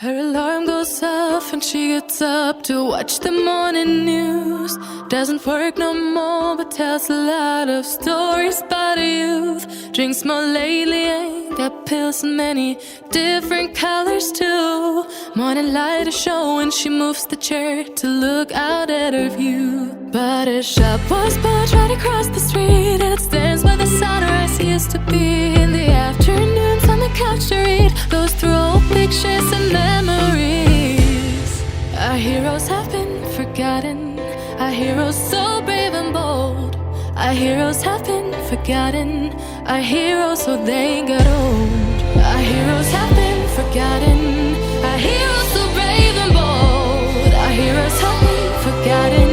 Her alarm goes off and she gets up to watch the morning news. Doesn't work no more but tells a lot of stories about her youth. Drinks more lately, ain't got pills in many different colors too. Morning light is showing, she moves the chair to look out at her view. But her shop was built right across the street, and it stands where the sunrise used to be. In the afternoons on the couch to read, goes through old pictures and memories. Our heroes have been forgotten, our heroes so brave and bold. Our heroes have been forgotten, our heroes so they got old. Our heroes have been forgotten, our heroes so brave and bold. Our heroes have been forgotten,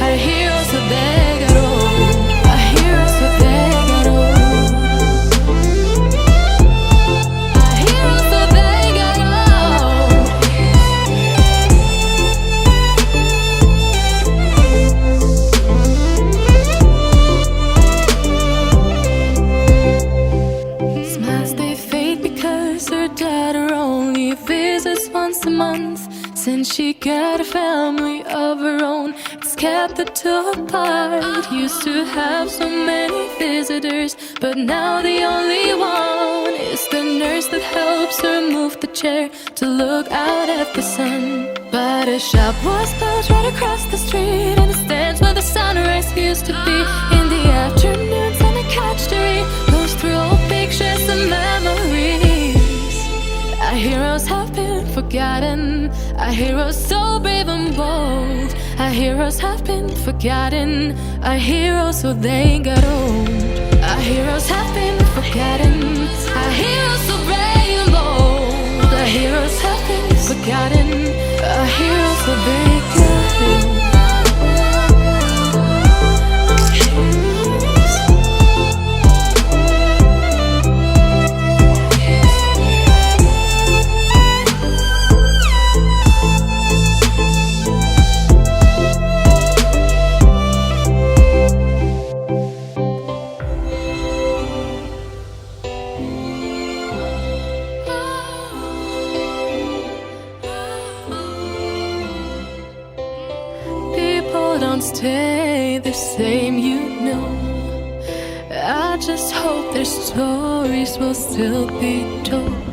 our heroes so they got old. Our heroes so they got old. Our heroes so they got old. Smiles they fade because her daughter only visits once a month. Since she got a family of her own, it's kept the two apart. Used to have so many visitors, but now the only one is the nurse that helps her move the chair to look out at the sun. But her shop was built right across the street, and it stands where the sunrise used to be. In the afternoons on the couch to read, goes through old pictures and memories. Our heroes have been forgotten, our heroes so brave and bold. Our heroes have been forgotten, our heroes so they got old. Our heroes have been forgotten, our heroes so brave and bold. Our heroes have been forgotten, our heroes so they got old. Don't stay the same, you know. I just hope their stories will still be told.